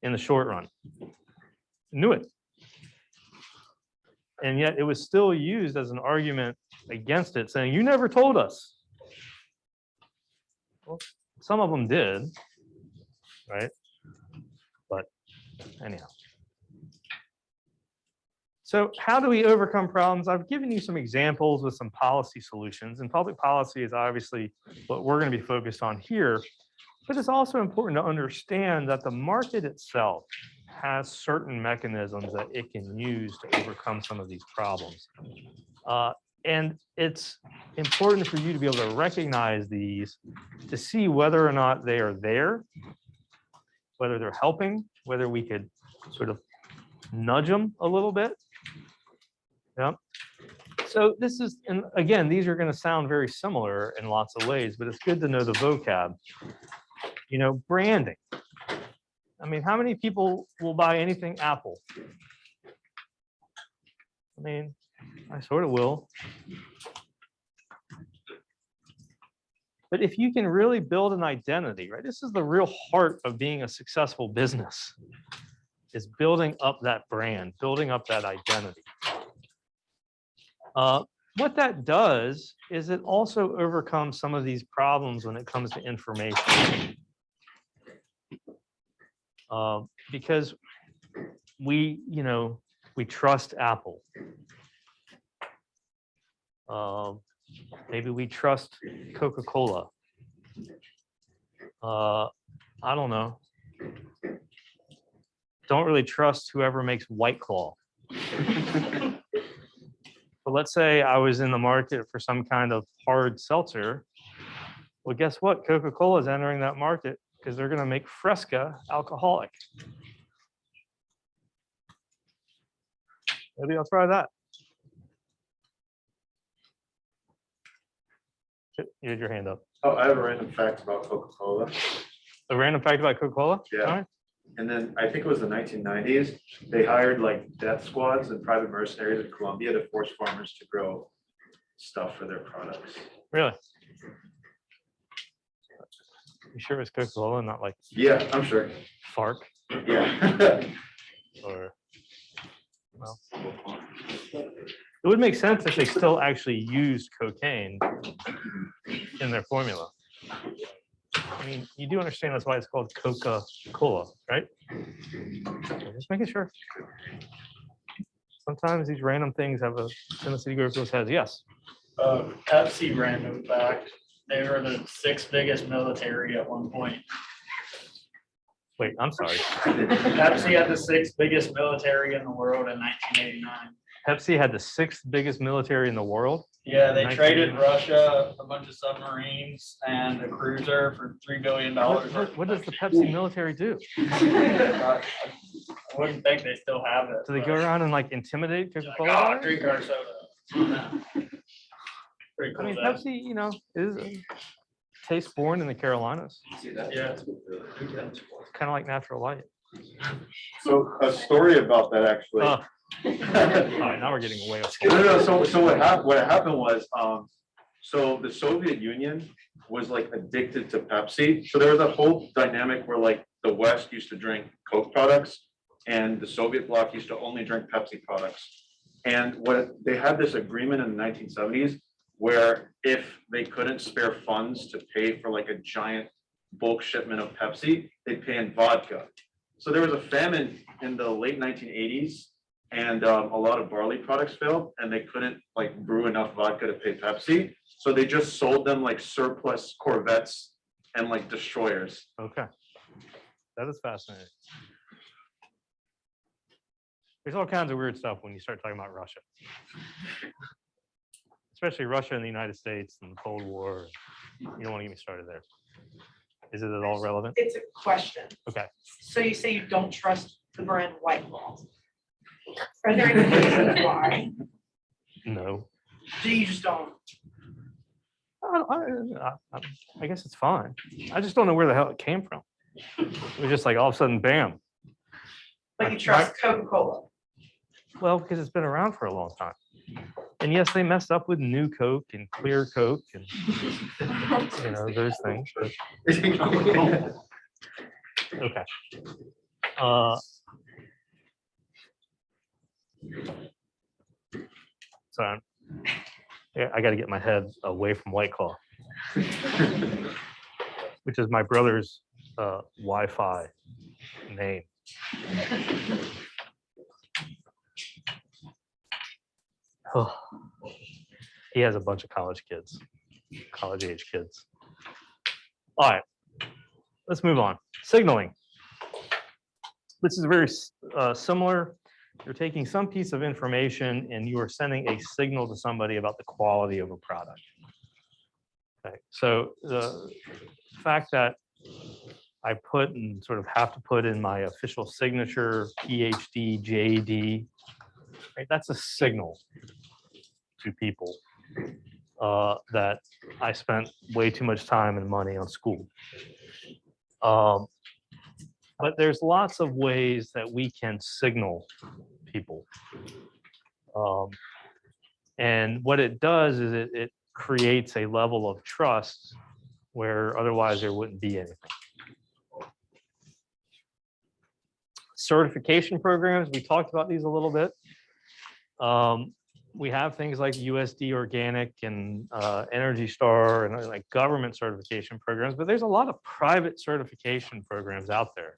in the short run. Knew it. And yet it was still used as an argument against it, saying, you never told us. Well, some of them did, right? But anyhow. So how do we overcome problems? I've given you some examples with some policy solutions, and public policy is obviously what we're going to be focused on here. But it's also important to understand that the market itself has certain mechanisms that it can use to overcome some of these problems. And it's important for you to be able to recognize these to see whether or not they are there, whether they're helping, whether we could sort of nudge them a little bit. Yeah. So this is, and again, these are going to sound very similar in lots of ways, but it's good to know the vocab. You know, branding. I mean, how many people will buy anything Apple? I mean, I sort of will. But if you can really build an identity, right? This is the real heart of being a successful business, is building up that brand, building up that identity. What that does is it also overcomes some of these problems when it comes to information. Because we trust Apple. Maybe we trust Coca-Cola. I don't know. Don't really trust whoever makes White Claw. But let's say I was in the market for some kind of hard seltzer. Well, guess what? Coca-Cola is entering that market because they're going to make Fresca alcoholic. Maybe I'll try that. You had your hand up. Oh, I have a random fact about Coca-Cola. A random fact about Coca-Cola? Yeah. All right. And then I think it was the 1990s, they hired like death squads and private mercenaries in Colombia to force farmers to grow stuff for their products. Really? You sure it's Coca-Cola, not like Yeah, I'm sure. FARC Yeah. or, well, it would make sense if they still actually used cocaine in their formula. I mean, you do understand that's why it's called Coca-Cola, right? Just making sure. Sometimes these random things have a tendency to go over people's heads. Yes. Pepsi random fact, they were the 6th biggest military at one point. Wait, I'm sorry. Pepsi had the 6th biggest military in the world in 1989. Pepsi had the 6th biggest military in the world. Yeah, they traded Russia a bunch of submarines and a cruiser for $3 billion. What does the Pepsi military do? I wouldn't think they still have it. Do they go around and like intimidate Like, Coca-Cola? oh, drink our soda. Pretty I cool. mean, that. Pepsi, is taste born in the Carolinas. Yeah. Kind of like Natural Light. So a story about that actually. All right, now we're getting way off. No. So what happened was, so the Soviet Union was like addicted to Pepsi. So there was a whole dynamic where like the West used to drink Coke products and the Soviet bloc used to only drink Pepsi products. And what they had this agreement in the 1970s where if they couldn't spare funds to pay for like a giant bulk shipment of Pepsi, they'd pay in vodka. So there was a famine in the late 1980s and a lot of barley products failed and they couldn't like brew enough vodka to pay Pepsi. So they just sold them like surplus Corvettes and like destroyers. Okay, that is fascinating. There's all kinds of weird stuff when you start talking about Russia. Especially Russia and the United States and the Cold War. You don't want to get me started there. Is it at all relevant? It's a question. Okay. So you say you don't trust the brand White Claw. Are there any reasons why? No. Do you just don't? I guess it's fine. I just don't know where the hell it came from. It was just like all of a sudden, bam. But you trust Coca-Cola? Well, because it's been around for a long time. And yes, they messed up with New Coke and Clear Coke and those things. But okay. So I got to get my head away from White Claw, which is my brother's Wi-Fi name. Oh, he has a bunch of college kids, college age kids. All right, let's move on. Signaling. This is very similar. You're taking some piece of information and you are sending a signal to somebody about the quality of a product. Okay, so the fact that I put and sort of have to put in my official signature, PhD, JD, right? That's a signal to people that I spent way too much time and money on school. But there's lots of ways that we can signal people. And what it does is it creates a level of trust where otherwise there wouldn't be anything. Certification programs, we talked about these a little bit. We have things like USD Organic and Energy Star and like government certification programs, but there's a lot of private certification programs out there.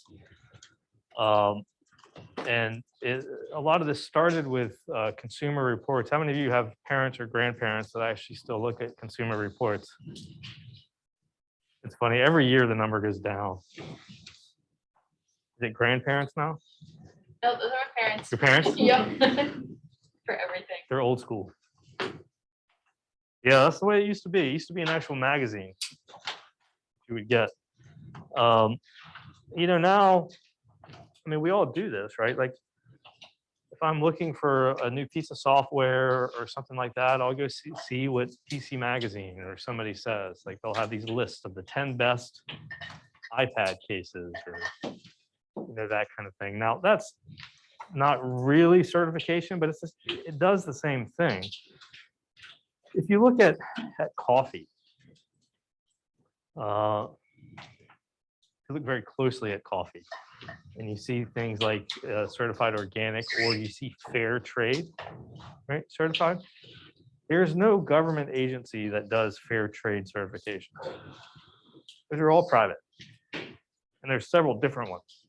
And a lot of this started with Consumer Reports. How many of you have parents or grandparents that actually still look at Consumer Reports? It's funny, every year the number goes down. Is it grandparents now? No, those are my parents. Your parents? Yep. For everything. They're old school. Yeah, that's the way it used to be. It used to be an actual magazine you would get. You know, now, I mean, we all do this, right? Like, if I'm looking for a new piece of software or something like that, I'll go see what PC Magazine or somebody says. Like, they'll have these lists of the 10 best iPad cases or, you know, that kind of thing. Now, that's not really certification, but it does the same thing. If you look at coffee, you look very closely at coffee, and you see things like certified organic, or you see fair trade, right? Certified. There's no government agency that does fair trade certification. Those are all private, and there's several different ones.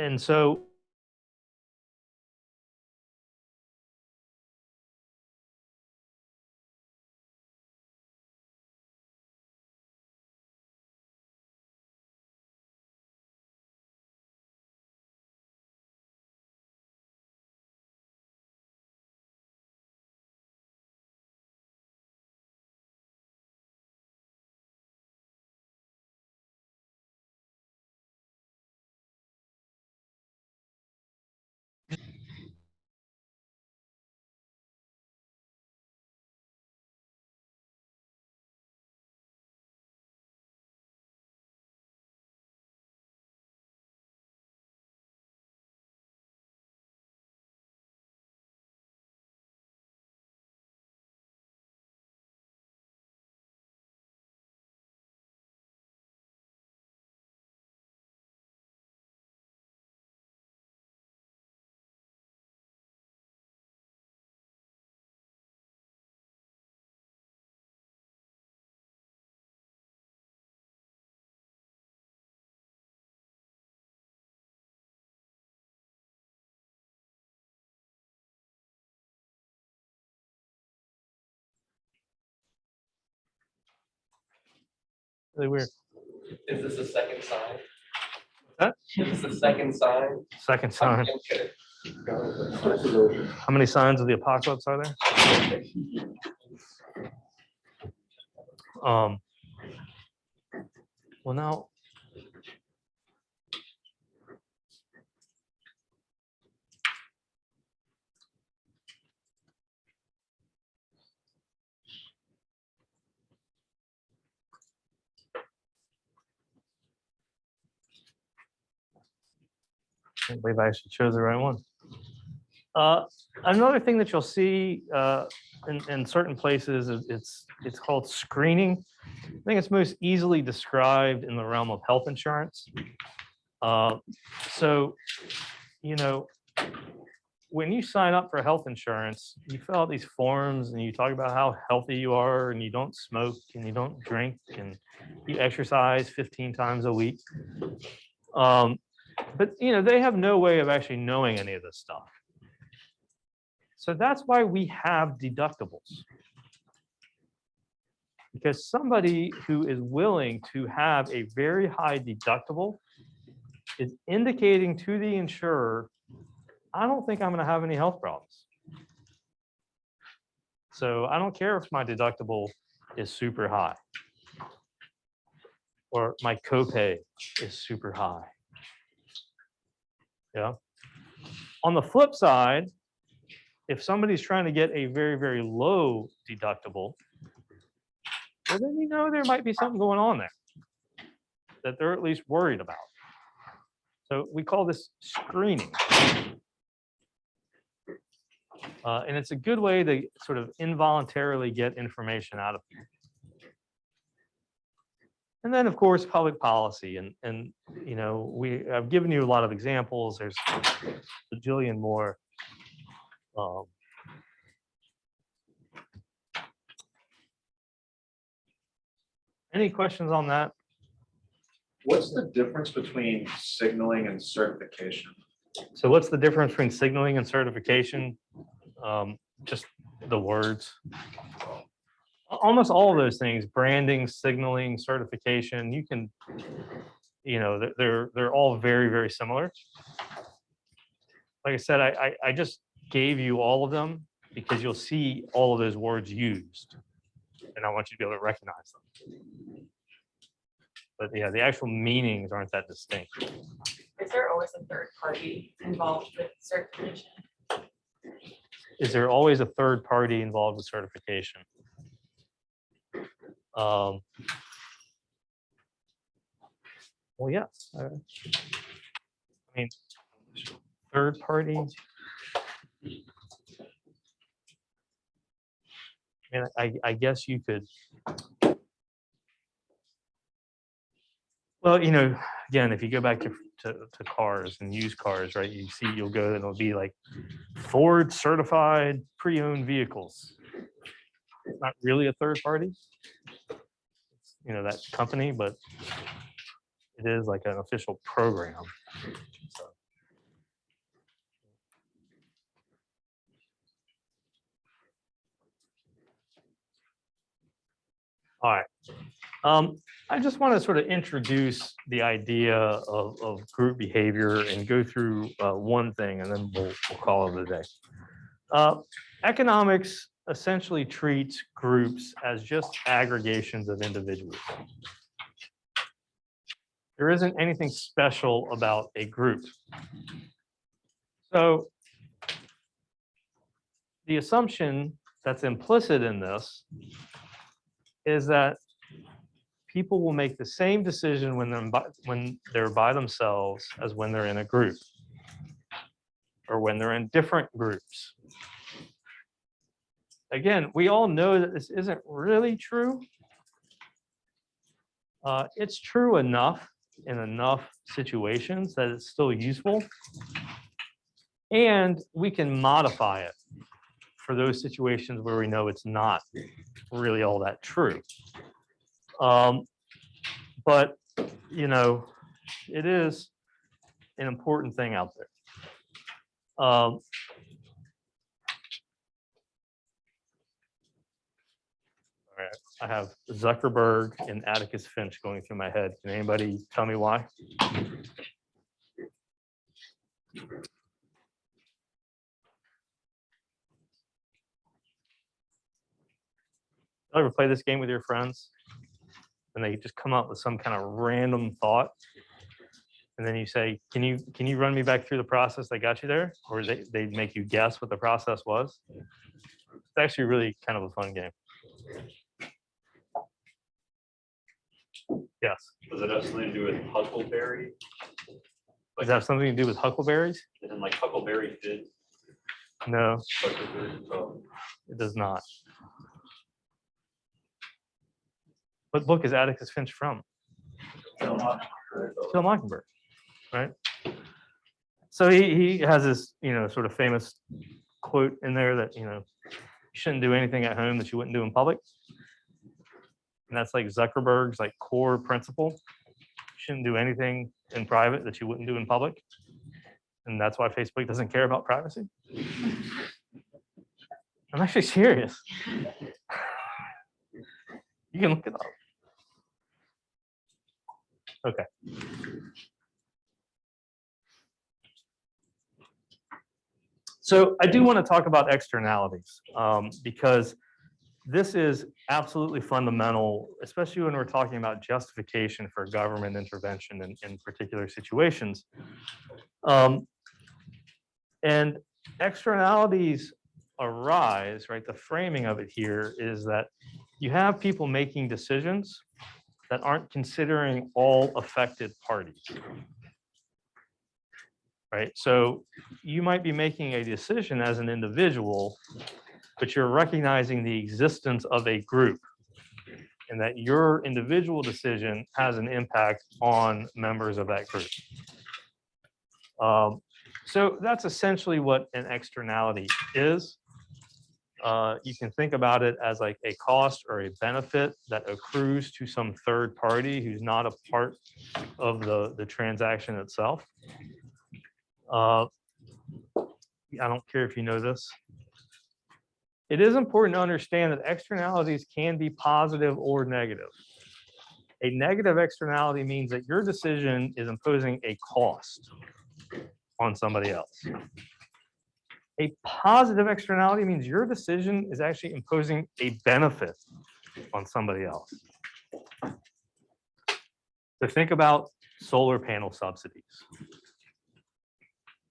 And so really weird. Is this a second sign? Huh? Is this the second sign? Second sign. Okay. How many signs of the apocalypse are there? Well, now, I believe I actually chose the right one. Another thing that you'll see in certain places is it's called screening. I think it's most easily described in the realm of health insurance. So, you know, when you sign up for health insurance, you fill out these forms and you talk about how healthy you are and you don't smoke and you don't drink and you exercise 15 times a week. But you know, they have no way of actually knowing any of this stuff. So that's why we have deductibles. Because somebody who is willing to have a very high deductible is indicating to the insurer, I don't think I'm going to have any health problems. So I don't care if my deductible is super high or my copay is super high. Yeah. On the flip side, if somebody's trying to get a very, very low deductible, well, then you know there might be something going on there that they're at least worried about. So we call this screening. And it's a good way to sort of involuntarily get information out of people. And then, of course, public policy. And you know, I've given you a lot of examples. There's a bajillion more. Any questions on that? What's the difference between signaling and certification? So what's the difference between signaling and certification? Just the words. Almost all of those things, branding, signaling, certification, you can, you know, they're all very, very similar. Like I said, I just gave you all of them because you'll see all of those words used. And I want you to be able to recognize them. But yeah, the actual meanings aren't that distinct. Is there always a third party involved with certification? Is there always a third party involved with certification? Well, yes. I mean, third party. And I guess you could. Well, you know, again, if you go back to cars and used cars, right? You see, you'll go and it'll be like Ford certified pre-owned vehicles. It's not really a third party, you know, that company, but it is like an official program. So. All right. I just want to sort of introduce the idea of group behavior and go through one thing, and then we'll call it a day. Economics essentially treats groups as just aggregations of individuals. There isn't anything special about a group. So the assumption that's implicit in this is that people will make the same decision when they're by themselves as when they're in a group or when they're in different groups. Again, we all know that this isn't really true. It's true enough in enough situations that it's still useful. And we can modify it for those situations where we know it's not really all that true. But, you know, it is an important thing out there. All right, I have Zuckerberg and Atticus Finch going through my head. Can anybody tell me why? Ever play this game with your friends? And they just come up with some kind of random thought. And then you say, can you run me back through the process that got you there? Or they make you guess what the process was? It's actually really kind of a fun game. Yes. Does it have something to do with huckleberry? Does that have something to do with huckleberries? And like huckleberry fizz? No, Oh, it does not. What book is Atticus Finch from? Kill a Mockingbird. right? So he has this, sort of famous quote in there that, you shouldn't do anything at home that you wouldn't do in public. And that's like Zuckerberg's like core principle. You shouldn't do anything in private that you wouldn't do in public. And that's why Facebook doesn't care about privacy. I'm actually serious. You can look it up. Okay. So I do want to talk about externalities because this is absolutely fundamental, especially when we're talking about justification for government intervention in particular situations. And externalities arise, right? The framing of it here is that you have people making decisions that aren't considering all affected parties. Right? So you might be making a decision as an individual, but you're recognizing the existence of a group and that your individual decision has an impact on members of that group. So that's essentially what an externality is. You can think about it as like a cost or a benefit that accrues to some third party who's not a part of the transaction itself. I don't care if you know this. It is important to understand that externalities can be positive or negative. A negative externality means that your decision is imposing a cost on somebody else. A positive externality means your decision is actually imposing a benefit on somebody else. So think about solar panel subsidies.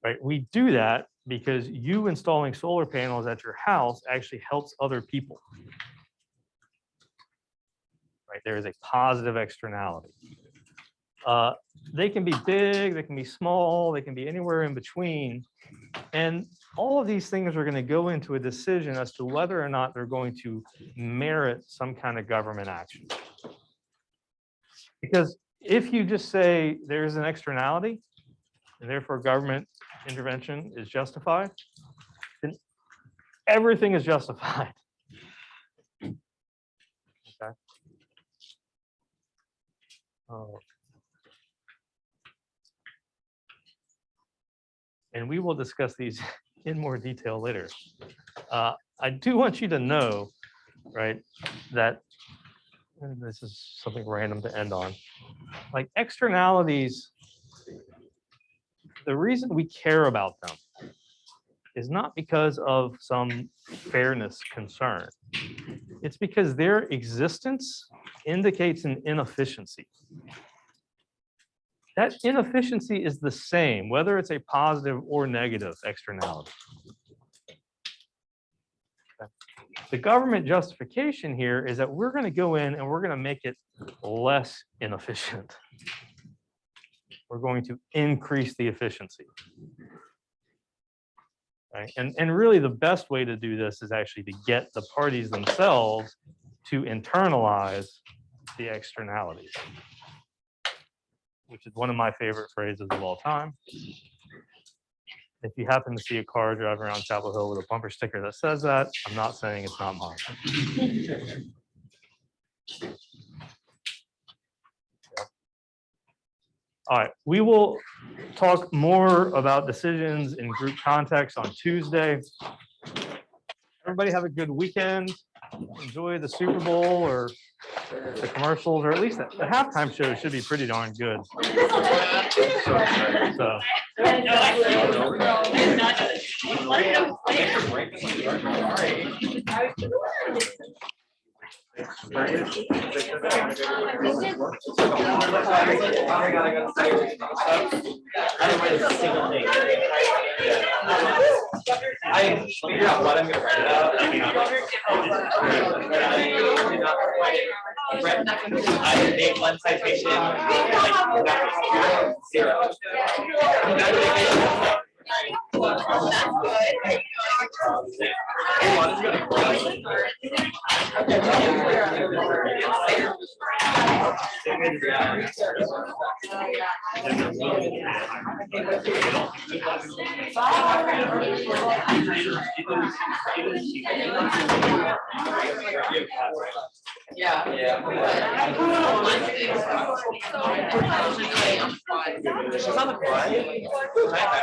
Right? We do that because you installing solar panels at your house actually helps other people. Right? There is a positive externality. They can be big, they can be small, they can be anywhere in between. And all of these things are going to go into a decision as to whether or not they're going to merit some kind of government action. Because if you just say there's an externality, and therefore government intervention is justified, then everything is justified. Okay. And we will discuss these in more detail later. I do want you to know, right, that, and this is something random to end on, like externalities, the reason we care about them is not because of some fairness concern. It's because their existence indicates an inefficiency. That inefficiency is the same, whether it's a positive or negative externality. The government justification here is that we're going to go in and we're going to make it less inefficient. We're going to increase the efficiency. Right? And really the best way to do this is actually to get the parties themselves to internalize the externalities, which is one of my favorite phrases of all time. If you happen to see a car driving around Chapel Hill with a bumper sticker that says that, I'm not saying it's not mine. All right, we will talk more about decisions in group context on Tuesday. Everybody have a good weekend. Enjoy the Super Bowl or the commercials, or at least the halftime show should be pretty darn good. So. I figure out what I'm gonna write about. I made one citation. Zero. That's good. Yeah. She's on the fly.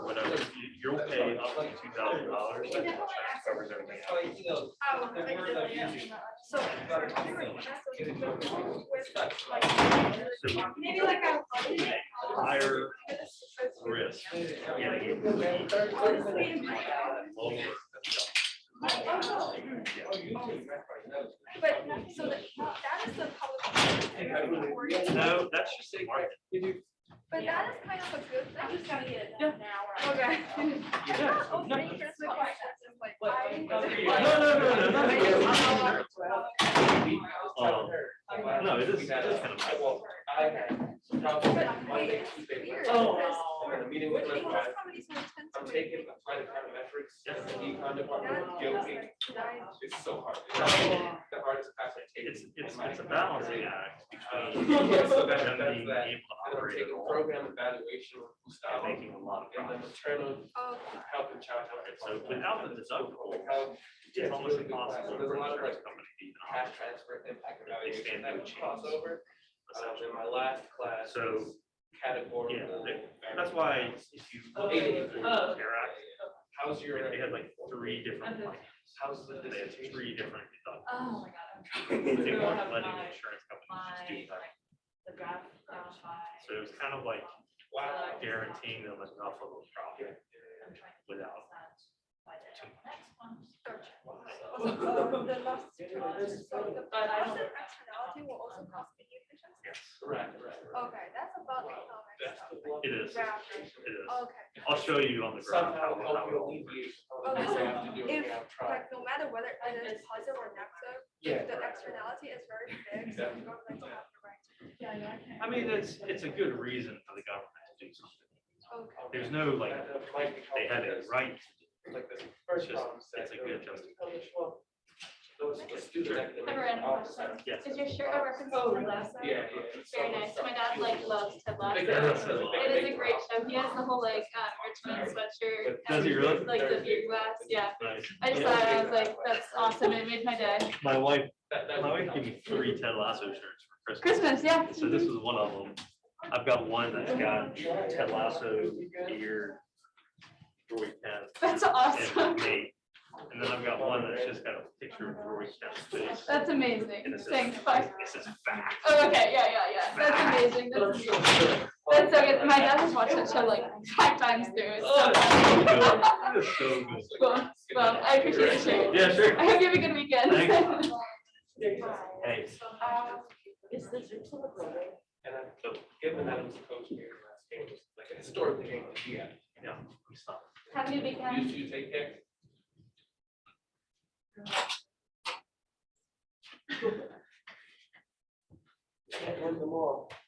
Whatever, you'll pay up to $2,000. Covers everything else. Maybe like a. Higher risk. Yeah. Lower. But so that is the public. No, that's just a market. But that is kind of a good thing. I just gotta get it Yeah. now. Okay. Yeah. Oh, thank you. That's the question. Like, I- No, it is kind of. But wait, it's weird because In a meeting with my English wife, comedy's so expensive. I'm taking applied econometrics, and the econ department, That- guilty, that- it's so hard. It's the hardest class I take. It's a balancing act between So them that's being that. able to And I'm operate at taking all program evaluation with and Gustavo, making a lot of and then profit. return on Oh, help and child health. So without the deductible, How it's almost impossible for an insurance company to even cash operate. transfer impact They evaluation, stand that no would chance. cross over. In my last class. So, Categorical. That's why if you look at the Care Act, How's your? they had like 3 different plans. How's the? They had 3 different deductibles. Oh my God. They weren't letting the insurance companies just do that. The graph. So it was kind of like Wow. guaranteeing them enough of a profit without too much. the last so the positive externality will also cause mini efficiency. Yes, Right. Okay, that's about economic That's stuff. the one. it is. Yeah. It is. Okay. I'll show you on the graph Somehow how help it you all alleviate. Okay, so Have to do it, if, yeah, try. like, no matter whether it is positive or negative, Yeah. if the externality is very big, so the government will have the right to. I mean, it's a good reason for the government to do something. Okay. There's no like, That might be they had a helpful right. Like this It's first just, problem said. it's a good justification. Those student academic Have a random officers. question. Yes. Is your shirt a reference to Ted Lasso? Yeah. Very nice. My dad like loves Ted Lasso. Yeah, that's a lot. It is a great show. He has the whole like Richmond sweatshirt. Does he and, really? Like the beer glass. Yeah. Nice. I just thought I was like, that's awesome. It made my day. My wife That My wife gave me 3 Ted Lasso shirts for Christmas. Christmas, yeah. So this was one of them. I've got one that's got Ted Lasso here. Roy Kent. That's And awesome. me. And then I've got one that's just got a picture of Roy Kent's face. That's amazing. And it says, Thanks. Bye. it says fact. Oh, okay. Yeah. That's amazing. That's amazing. That's so good. My dad has watched that show like 5 times through. It's so It is so good. cool. Well, I appreciate the shirt. Yeah, sure. I hope you have a good weekend. Thanks. Hey. Is this until the building? And I've given Adams a coach here last game, was like a historic game to be at. Yeah. we stop. Have a good weekend. You two take care.